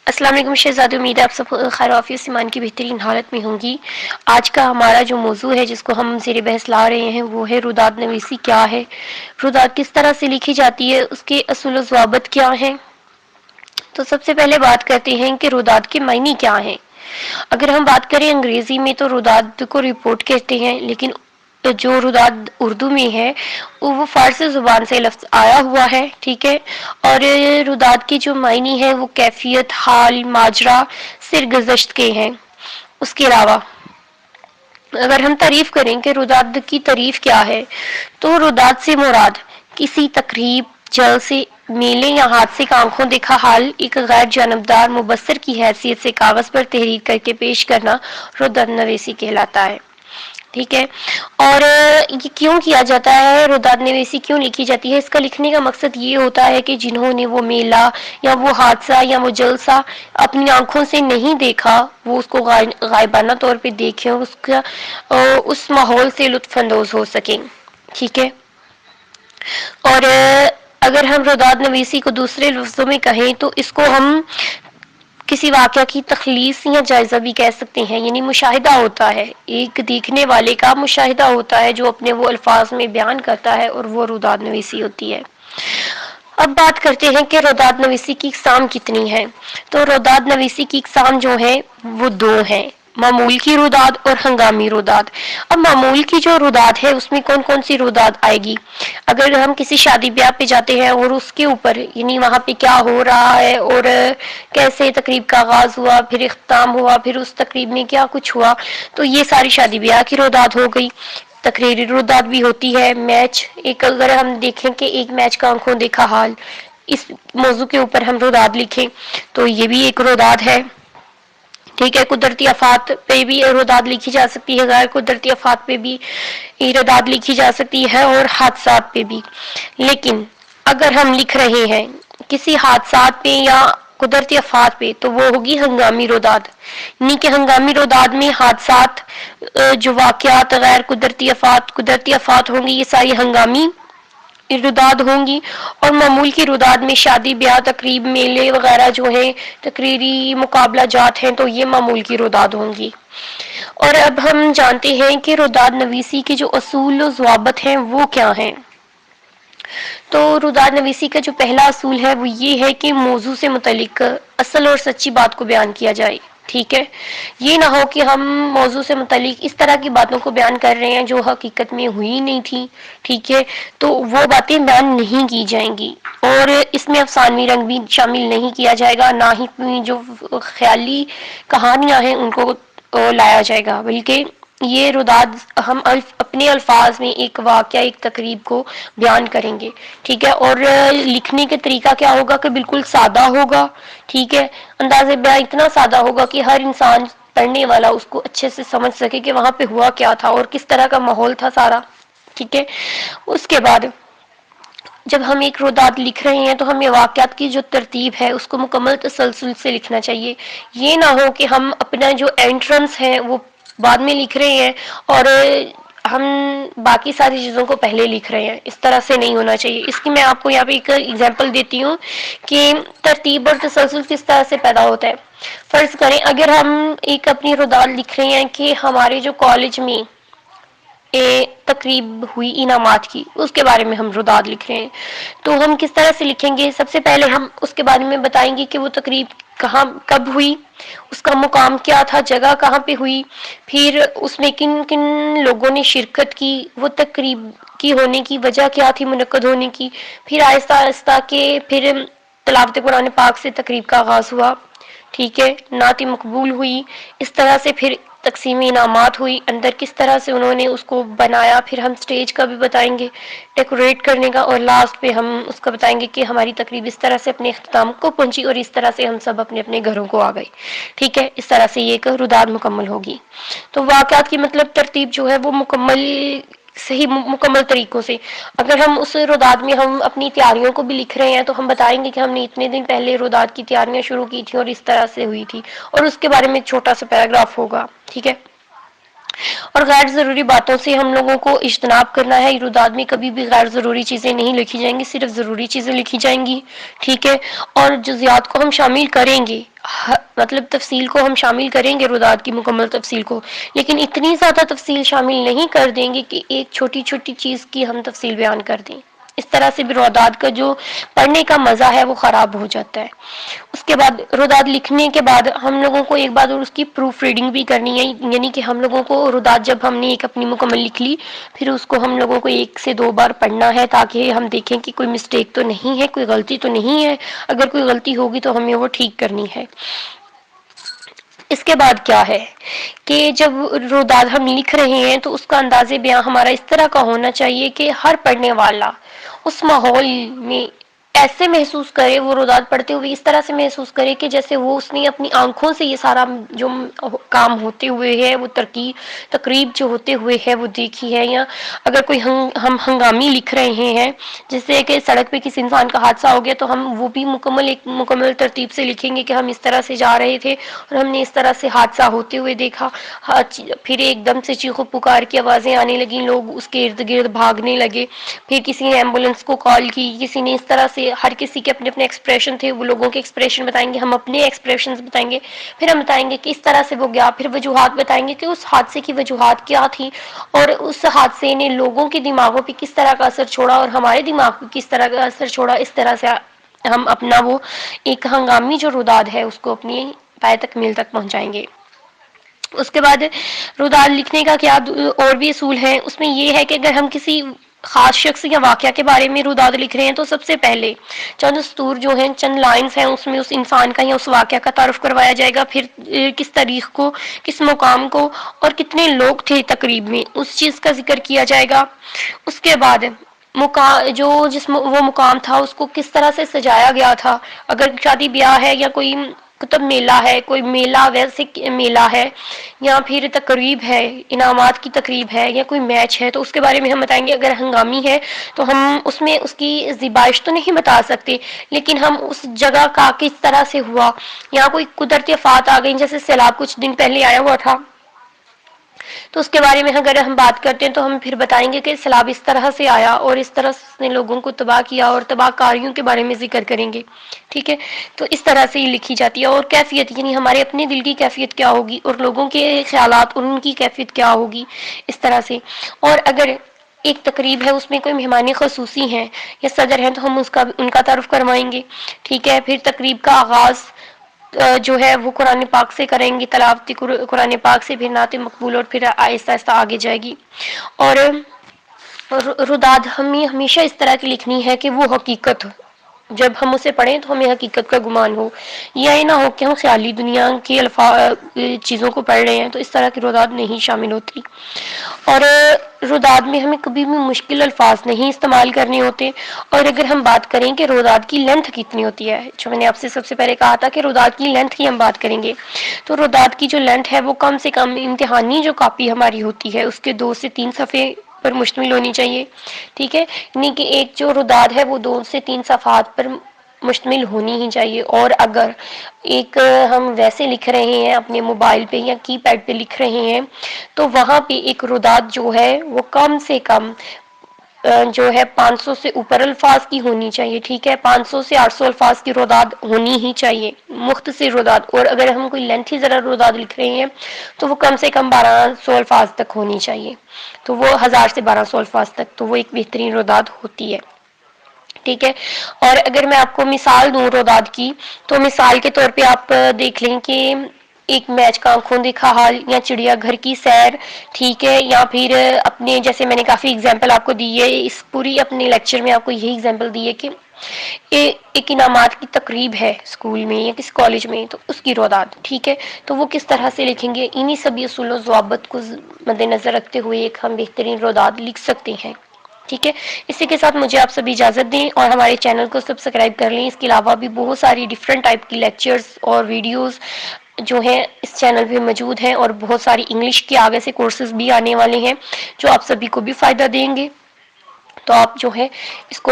السلام علیکم شہزادی، امید ہے آپ سب خیر وعافیت سے ایمان کی بہترین حالت میں ہوں گی۔ آج کا ہمارا جو موضوع ہے جس کو ہم زیر بحث لا رہے ہیں وہ ہے روداد نویسی کیا ہے، روداد کس طرح سے لکھی جاتی ہے، اس کے اصول و ضوابط کیا ہیں۔ تو سب سے پہلے بات کرتے ہیں کہ روداد کے معنی کیا ہیں۔ اگر ہم بات کریں انگریزی میں تو روداد کو رپورٹ کہتے ہیں، لیکن جو روداد اردو میں ہے وہ فارسی زبان سے لفظ آیا ہوا ہے، ٹھیک ہے۔ اور روداد کی جو معنی ہے وہ کیفیت، حال، ماجرا، سرگزشت کے ہیں۔ اس کے علاوہ اگر ہم تعریف کریں کہ روداد کی تعریف کیا ہے تو روداد سے مراد کسی تقریب، جلسے، میلے یا حادثے کا آنکھوں دیکھا حال ایک غیر جانبدار مبصر کی حیثیت سے کاغذ پر تحریر کر کے پیش کرنا روداد نویسی کہلاتا ہے، ٹھیک ہے۔ اور یہ کیوں کیا جاتا ہے، روداد نویسی کیوں لکھی جاتی ہے؟ اس کا لکھنے کا مقصد یہ ہوتا ہے کہ جنہوں نے وہ میلہ یا وہ حادثہ یا وہ جلسہ اپنی آنکھوں سے نہیں دیکھا وہ اس کو غائبانہ طور پہ دیکھیں، اس ماحول سے لطف اندوز ہو سکیں، ٹھیک ہے۔ اور اگر ہم روداد نویسی کو دوسرے لفظوں میں کہیں تو اس کو ہم کسی واقعہ کی تخلیص یا جائزہ بھی کہہ سکتے ہیں، یعنی مشاہدہ ہوتا ہے، ایک دیکھنے والے کا مشاہدہ ہوتا ہے جو اپنے وہ الفاظ میں بیان کرتا ہے، اور وہ روداد نویسی ہوتی ہے۔ اب بات کرتے ہیں کہ روداد نویسی کی اقسام کتنی ہیں۔ تو روداد نویسی کی اقسام جو ہیں وہ دو ہیں، معمول کی روداد اور ہنگامی روداد۔ اب معمول کی جو روداد ہے اس میں کون کون سی روداد آئے گی؟ اگر ہم کسی شادی بیاہ پہ جاتے ہیں اور اس کے اوپر یعنی وہاں پہ کیا ہو رہا ہے اور کیسے تقریب کا آغاز ہوا، پھر اختتام ہوا، پھر اس تقریب میں کیا کچھ ہوا، تو یہ ساری شادی بیاہ کی روداد ہو گئی۔ تقریری روداد بھی ہوتی ہے، میچ، ایک اگر ہم دیکھیں کہ ایک میچ کا آنکھوں دیکھا حال، اس موضوع کے اوپر ہم روداد لکھیں تو یہ بھی ایک روداد ہے، ٹھیک ہے۔ قدرتی آفات پہ بھی روداد لکھی جا سکتی ہے، غیر قدرتی آفات پہ بھی روداد لکھی جا سکتی ہے، اور حادثات پہ بھی۔ لیکن اگر ہم لکھ رہے ہیں کسی حادثات پہ یا قدرتی آفات پہ تو وہ ہوگی ہنگامی روداد، یعنی کہ ہنگامی روداد میں حادثات، جو واقعات، غیر قدرتی آفات ہوں گی، یہ ساری ہنگامی روداد ہوں گی۔ اور معمول کی روداد میں شادی بیاہ، تقریب، میلے وغیرہ جو ہیں، تقریری مقابلہ جات ہیں، تو یہ معمول کی روداد ہوں گی۔ اور اب ہم جانتے ہیں کہ روداد نویسی کے جو اصول و ضوابط ہیں وہ کیا ہیں۔ تو روداد نویسی کا جو پہلا اصول ہے وہ یہ ہے کہ موضوع سے متعلق اصل اور سچی بات کو بیان کیا جائے، ٹھیک ہے۔ یہ نہ ہو کہ ہم موضوع سے متعلق اس طرح کی باتوں کو بیان کر رہے ہیں جو حقیقت میں ہوئی نہیں تھی، ٹھیک ہے، تو وہ باتیں بیان نہیں کی جائیں گی۔ اور اس میں افسانوی رنگ بھی شامل نہیں کیا جائے گا، نہ ہی جو خیالی کہانیاں ہیں ان کو لایا جائے گا، بلکہ یہ روداد ہم اپنے الفاظ میں ایک واقعہ، ایک تقریب کو بیان کریں گے، ٹھیک ہے۔ اور لکھنے کا طریقہ کیا ہوگا کہ بالکل سادہ ہوگا، ٹھیک ہے۔ انداز بیان اتنا سادہ ہوگا کہ ہر انسان پڑھنے والا اس کو اچھے سے سمجھ سکے کہ وہاں پہ ہوا کیا تھا اور کس طرح کا ماحول تھا سارا، ٹھیک ہے۔ اس کے بعد جب ہم ایک روداد لکھ رہے ہیں تو ہمیں واقعات کی جو ترتیب ہے اس کو مکمل تسلسل سے لکھنا چاہیے۔ یہ نہ ہو کہ ہم اپنا جو انٹرنس ہے وہ بعد میں لکھ رہے ہیں اور ہم باقی ساری چیزوں کو پہلے لکھ رہے ہیں، اس طرح سے نہیں ہونا چاہیے۔ اس کی میں آپ کو یہاں پہ ایک ایگزامپل دیتی ہوں کہ ترتیب اور تسلسل کس طرح سے پیدا ہوتا ہے۔ فرض کریں اگر ہم ایک اپنی روداد لکھ رہے ہیں کہ ہمارے جو کالج میں تقریب ہوئی انعامات کی، اس کے بارے میں ہم روداد لکھ رہے ہیں، تو ہم کس طرح سے لکھیں گے؟ سب سے پہلے ہم اس کے بارے میں بتائیں گے کہ وہ تقریب کہاں، کب ہوئی، اس کا مقام کیا تھا، جگہ کہاں پہ ہوئی، پھر اس میں کن کن لوگوں نے شرکت کی، وہ تقریب کی ہونے کی وجہ کیا تھی، منعقد ہونے کی، پھر آہستہ آہستہ کہ پھر تلاوت قرآن پاک سے تقریب کا آغاز ہوا، ٹھیک ہے، نعت مقبول ہوئی، اس طرح سے پھر تقسیم انعامات ہوئی، اندر کس طرح سے انہوں نے اس کو بنایا، پھر ہم سٹیج کا بھی بتائیں گے، ڈیکوریٹ کرنے کا، اور لاسٹ پہ ہم اس کا بتائیں گے کہ ہماری تقریب اس طرح سے اپنے اختتام کو پہنچی اور اس طرح سے ہم سب اپنے اپنے گھروں کو آ گئے، ٹھیک ہے۔ اس طرح سے یہ ایک روداد مکمل ہوگی۔ تو واقعات کی مطلب ترتیب جو ہے وہ مکمل طریقوں سے، اگر ہم اس روداد میں ہم اپنی تیاریوں کو بھی لکھ رہے ہیں تو ہم بتائیں گے کہ ہم نے اتنے دن پہلے روداد کی تیاریاں شروع کی تھیں اور اس طرح سے ہوئی تھی، اور اس کے بارے میں ایک چھوٹا سا پیراگراف ہوگا، ٹھیک ہے۔ اور غیر ضروری باتوں سے ہم لوگوں کو اجتناب کرنا ہے۔ روداد میں کبھی بھی غیر ضروری چیزیں نہیں لکھی جائیں گی، صرف ضروری چیزیں لکھی جائیں گی، ٹھیک ہے۔ اور جزیات کو ہم شامل کریں گے، مطلب تفصیل کو ہم شامل کریں گے، روداد کی مکمل تفصیل کو، لیکن اتنی زیادہ تفصیل شامل نہیں کر دیں گے کہ ایک چھوٹی چھوٹی چیز کی ہم تفصیل بیان کر دیں۔ اس طرح سے بھی روداد کا جو پڑھنے کا مزہ ہے وہ خراب ہو جاتا ہے۔ اس کے بعد روداد لکھنے کے بعد ہم لوگوں کو ایک بار اور اس کی پروف ریڈنگ بھی کرنی ہے، یعنی کہ ہم لوگوں کو روداد جب ہم نے ایک اپنی مکمل لکھ لی، پھر اس کو ہم لوگوں کو 1 سے 2 بار پڑھنا ہے، تاکہ ہم دیکھیں کہ کوئی مسٹیک تو نہیں ہے، کوئی غلطی تو نہیں ہے، اگر کوئی غلطی ہوگی تو ہمیں وہ ٹھیک کرنی ہے۔ اس کے بعد کیا ہے کہ جب روداد ہم لکھ رہے ہیں تو اس کا انداز بیاں ہمارا اس طرح کا ہونا چاہیے کہ ہر پڑھنے والا اس ماحول میں ایسے محسوس کرے، وہ روداد پڑھتے ہوئے اس طرح سے محسوس کرے کہ جیسے وہ اس نے اپنی آنکھوں سے یہ سارا جو کام ہوتے ہوئے ہے، وہ تقریب جو ہوتے ہوئے ہے وہ دیکھی ہے۔ یا اگر کوئی ہم ہنگامی لکھ رہے ہیں، جیسے کہ سڑک پہ کسی انسان کا حادثہ ہو گیا، تو ہم وہ بھی ایک مکمل ترتیب سے لکھیں گے کہ ہم اس طرح سے جا رہے تھے اور ہم نے اس طرح سے حادثہ ہوتے ہوئے دیکھا، پھر ایک دم سے چیخو پکار کی آوازیں آنے لگیں، لوگ اس کے ارد گرد بھاگنے لگے، پھر کسی نے ایمبولینس کو کال کی، کسی نے اس طرح سے، ہر کسی کے اپنے اپنے ایکسپریشن تھے، وہ لوگوں کے ایکسپریشن بتائیں گے، ہم اپنے ایکسپریشنز بتائیں گے، پھر ہم بتائیں گے کہ اس طرح سے وہ گیا، پھر وجوہات بتائیں گے کہ اس حادثے کی وجوہات کیا تھی، اور اس حادثے نے لوگوں کے دماغوں پہ کس طرح کا اثر چھوڑا اور ہمارے دماغ پہ کس طرح کا اثر چھوڑا۔ اس طرح سے ہم اپنا وہ ایک ہنگامی جو روداد ہے اس کو اپنی پائے تکمیل تک پہنچائیں گے۔ اس کے بعد روداد لکھنے کا کیا اور بھی اصول ہیں، اس میں یہ ہے کہ اگر ہم کسی خاص شخص یا واقعہ کے بارے میں روداد لکھ رہے ہیں تو سب سے پہلے چند سطور جو ہیں، چند لائنز ہیں، اس میں اس انسان کا یا اس واقعہ کا تعارف کروایا جائے گا، پھر کس تاریخ کو، کس مقام کو اور کتنے لوگ تھے تقریب میں، اس چیز کا ذکر کیا جائے گا۔ اس کے بعد وہ مقام تھا اس کو کس طرح سے سجایا گیا تھا، اگر شادی بیاہ ہے یا کوئی کتب میلہ ہے، کوئی میلہ ویسے میلہ ہے، یا پھر تقریب ہے، انعامات کی تقریب ہے، یا کوئی میچ ہے، تو اس کے بارے میں ہم بتائیں گے۔ اگر ہنگامی ہے تو ہم اس میں اس کی زیبائش تو نہیں بتا سکتے، لیکن ہم اس جگہ کا کس طرح سے ہوا، یا کوئی قدرتی آفات آ گئی، جیسے سیلاب کچھ دن پہلے آیا ہوا تھا، تو اس کے بارے میں اگر ہم بات کرتے ہیں تو ہم پھر بتائیں گے کہ سیلاب اس طرح سے آیا اور اس طرح سے لوگوں کو تباہ کیا، اور تباہ کاریوں کے بارے میں ذکر کریں گے، ٹھیک ہے۔ تو اس طرح سے یہ لکھی جاتی ہے۔ اور کیفیت، یعنی ہمارے اپنے دل کی کیفیت کیا ہوگی اور لوگوں کے خیالات اور ان کی کیفیت کیا ہوگی، اس طرح سے۔ اور اگر ایک تقریب ہے اس میں کوئی مہمان خصوصی ہیں یا صدر ہیں تو ہم ان کا تعارف کروائیں گے، ٹھیک ہے۔ پھر تقریب کا آغاز جو ہے وہ قرآن پاک سے کریں گے، تلاوت قرآن پاک سے، پھر نعت مقبول، اور پھر آہستہ آہستہ آگے جائے گی۔ اور روداد ہمیں ہمیشہ اس طرح کی لکھنی ہے کہ وہ حقیقت، جب ہم اسے پڑھیں تو ہمیں حقیقت کا گمان ہو، یہ نہ ہو کہ ہم خیالی دنیا کی چیزوں کو پڑھ رہے ہیں، تو اس طرح کی روداد نہیں شامل ہوتی۔ اور روداد میں ہمیں کبھی بھی مشکل الفاظ نہیں استعمال کرنے ہوتے۔ اور اگر ہم بات کریں کہ روداد کی لینتھ کتنی ہوتی ہے، جو میں نے آپ سے سب سے پہلے کہا تھا کہ روداد کی لینتھ کی ہم بات کریں گے، تو روداد کی جو لینتھ ہے وہ کم سے کم امتحانی جو کاپی ہماری ہوتی ہے اس کے 2 سے 3 صفحے پر مشتمل ہونی چاہیے، ٹھیک ہے۔ یعنی کہ ایک جو روداد ہے وہ 2 سے 3 صفحات پر مشتمل ہونی ہی چاہیے۔ اور اگر ایک ہم ویسے لکھ رہے ہیں اپنے موبائل پہ یا کی پیڈ پہ لکھ رہے ہیں، تو وہاں پہ ایک روداد جو ہے وہ کم سے کم جو ہے 500 سے اوپر الفاظ کی ہونی چاہیے، ٹھیک ہے۔ 500 سے 800 الفاظ کی روداد ہونی ہی چاہیے، مختصر روداد۔ اور اگر ہم کوئی لینتھی ذرا روداد لکھ رہے ہیں تو وہ کم سے کم 1200 الفاظ تک ہونی چاہیے، تو وہ 1000 سے 1200 الفاظ تک، تو وہ ایک بہترین روداد ہوتی ہے، ٹھیک ہے۔ اور اگر میں آپ کو مثال دوں روداد کی، تو مثال کے طور پہ آپ دیکھ لیں کہ ایک میچ کا آنکھوں دیکھا حال، یا چڑیا گھر کی سیر، ٹھیک ہے، یا پھر اپنے جیسے میں نے کافی اگزامپل آپ کو دی ہے اس پوری اپنے لیکچر میں، آپ کو یہی اگزامپل دی ہے کہ ایک انعامات کی تقریب ہے اسکول میں یا کسی کالج میں، تو اس کی روداد، ٹھیک ہے۔ تو وہ کس طرح سے لکھیں گے، انہی سبھی اصول و ضوابط کو مد نظر رکھتے ہوئے ایک ہم بہترین روداد لکھ سکتے ہیں، ٹھیک ہے۔ اسی کے ساتھ مجھے آپ سب اجازت دیں اور ہمارے چینل کو سبسکرائب کر لیں۔ اس کے علاوہ بھی بہت ساری ڈفرینٹ ٹائپ کی لیکچرز اور ویڈیوز جو ہیں اس چینل پہ موجود ہیں، اور بہت ساری انگلش کے آگے سے کورسز بھی آنے والے ہیں جو آپ سبھی کو بھی فائدہ دیں گے۔ تو آپ جو ہے اس کو،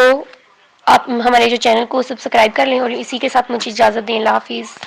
آپ ہمارے جو چینل کو سبسکرائب کر لیں، اور اسی کے ساتھ مجھے اجازت دیں۔ اللہ حافظ۔